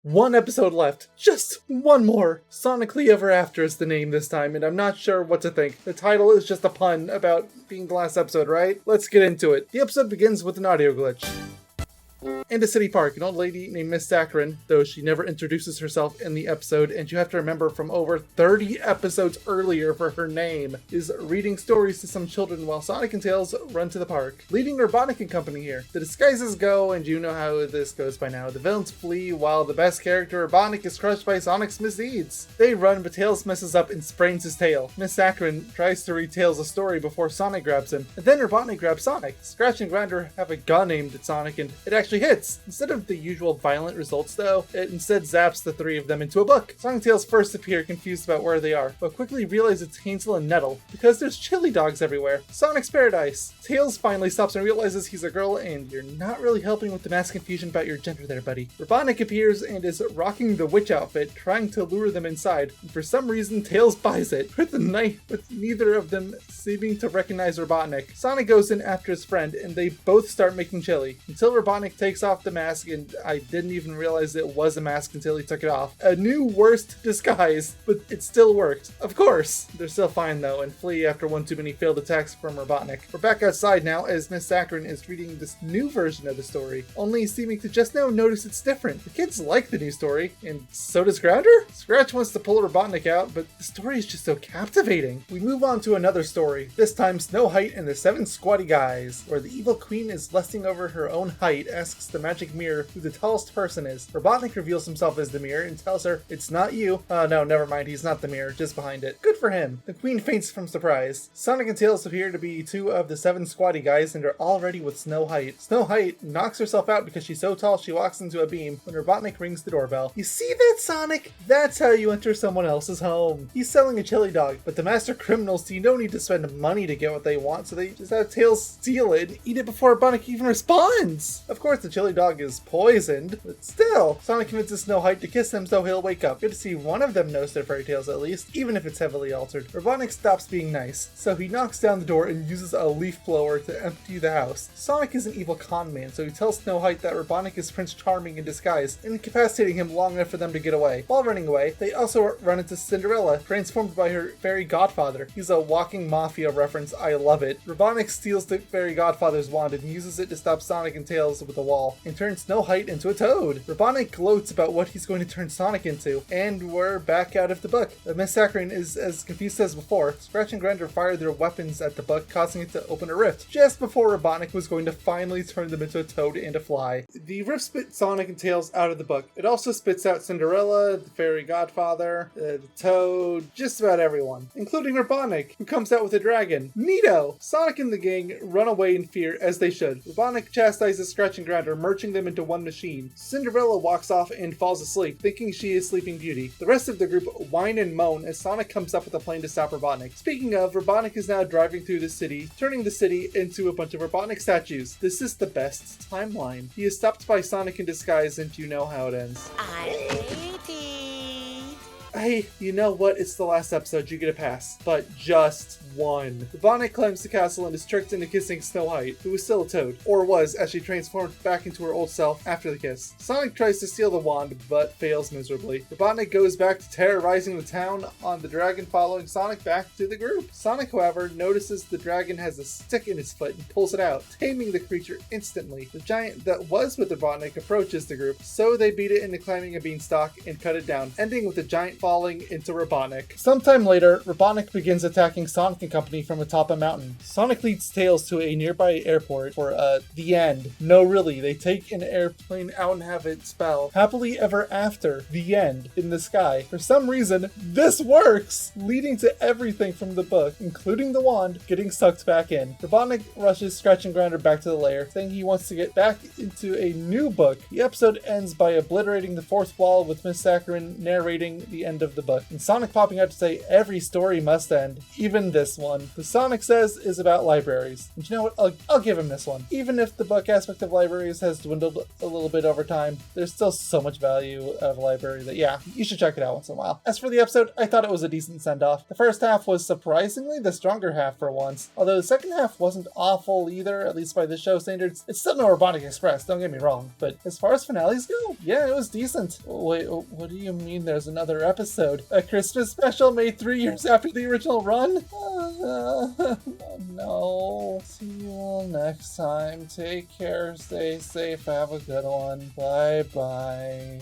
One episode left. Just one more. Sonically Ever After is the name this time, and I'm not sure what to think. The title is just a pun about being the last episode, right? Let's get into it. The episode begins with an audio glitch. In a city park, an old lady named Miss Saccharin, though she never introduces herself in the episode, and you have to remember from over 30 episodes earlier for her name, is reading stories to some children while Sonic and Tails run to the park, leading Robotnik and company here. The disguises go, and you know how this goes by now. The villains flee, while the best character, Robotnik, is crushed by Sonic's misdeeds. They run, but Tails messes up and sprains his tail. Miss Saccharin tries to read Tails a story before Sonic grabs him, and then Robotnik grabs Sonic. Scratch and Grinder have a gun aimed at Sonic, and it actually hits. Instead of the usual violent results though, it instead zaps the three of them into a book. Sonic and Tails first appear confused about where they are, but quickly realize it's Hansel and Nettle, because there's chili dogs everywhere. Sonic's paradise. Tails finally stops and realizes he's a girl, and you're not really helping with the mass confusion about your gender there, buddy. Robotnik appears and is rocking the witch outfit, trying to lure them inside, and for some reason Tails buys it, with neither of them seeming to recognize Robotnik. Sonic goes in after his friend, and they both start making chili, until Robotnik takes off the mask, and I didn't even realize it was a mask until he took it off. A new worst disguise, but it still worked. Of course! They're still fine though, and flee after one too many failed attacks from Robotnik. We're back outside now as Miss Saccharin is reading this new version of the story, only seeming to just now notice it's different. The kids like the new story, and so does Grounder? Scratch wants to pull Robotnik out, but the story is just so captivating. We move on to another story, this time Snow White and the Seven Squatty Guys, where the evil queen is lusting over her own height, asks the magic mirror who the tallest person is. Robotnik reveals himself as the mirror and tells her, "It's not you." No, never mind, he's not the mirror, just behind it. Good for him. The queen faints from surprise. Sonic and Tails appear to be two of the Seven Squatty Guys and are already with Snow White. Snow White knocks herself out because she's so tall she walks into a beam when Robotnik rings the doorbell. You see that, Sonic? That's how you enter someone else's home. He's selling a chili dog, but the master criminals don't need to spend money to get what they want, so they just have Tails steal it and eat it before Robotnik even responds. Of course, the chili dog is poisoned, but still, Sonic convinces Snow White to kiss them so he'll wake up. Good to see one of them knows their fairy tales at least, even if it's heavily altered. Robotnik stops being nice, so he knocks down the door and uses a leaf blower to empty the house. Sonic is an evil con man, so he tells Snow White that Robotnik is Prince Charming in disguise, incapacitating him long enough for them to get away. While running away, they also run into Cinderella, transformed by her fairy godfather. He's a walking mafia reference, I love it. Robotnik steals the fairy godfather's wand and uses it to stop Sonic and Tails with a wall, and turns Snow White into a toad. Robotnik gloats about what he's going to turn Sonic into, and we're back out of the book. Miss Saccharin is as confused as before. Scratch and Grinder fire their weapons at the book, causing it to open a rift, just before Robotnik was going to finally turn them into a toad and a fly. The rift spit Sonic and Tails out of the book. It also spits out Cinderella, the fairy godfather, the toad, just about everyone, including Robotnik, who comes out with a dragon. Neato! Sonic and the gang run away in fear, as they should. Robotnik chastises Scratch and Grinder, merging them into one machine. Cinderella walks off and falls asleep, thinking she is Sleeping Beauty. The rest of the group whine and moan as Sonic comes up with a plan to stop Robotnik. Speaking of, Robotnik is now driving through the city, turning the city into a bunch of Robotnik statues. This is the best timeline. He is stopped by Sonic in disguise, and you know how it ends. Hey, you know what? It's the last episode, you get a pass. But just one. Robotnik climbs the castle and is tricked into kissing Snow White, who is still a toad, or was, as she transformed back into her old self after the kiss. Sonic tries to steal the wand, but fails miserably. Robotnik goes back to terrorizing the town on the dragon, following Sonic back to the group. Sonic, however, notices the dragon has a stick in his foot and pulls it out, taming the creature instantly. The giant that was with Robotnik approaches the group, so they beat it into climbing a beanstalk and cut it down, ending with the giant falling into Robotnik. Sometime later, Robotnik begins attacking Sonic and company from atop a mountain. Sonic leads Tails to a nearby airport for, the end. No, really, they take an airplane out and have it spell happily ever after, the end, in the sky. For some reason, this works, leading to everything from the book, including the wand, getting sucked back in. Robotnik rushes Scratch and Grinder back to the lair, saying he wants to get back into a new book. The episode ends by obliterating the fourth wall with Miss Saccharin narrating the end end of the book, and Sonic popping out to say every story must end, even this one. The Sonic says is about libraries. And you know what? I'll give him this one. Even if the book aspect of libraries has dwindled a little bit over time, there's still so much value out of a library that, yeah, you should check it out once in a while. As for the episode, I thought it was a decent send-off. The first half was surprisingly the stronger half for once, although the second half wasn't awful either, at least by the show standards. It's still no Robotic Express, don't get me wrong, but as far as finales go, yeah, it was decent. Wait, what do you mean there's another episode? A Christmas special made 3 years after the original run? No. See you all next time. Take care, stay safe, have a good one. Bye-bye.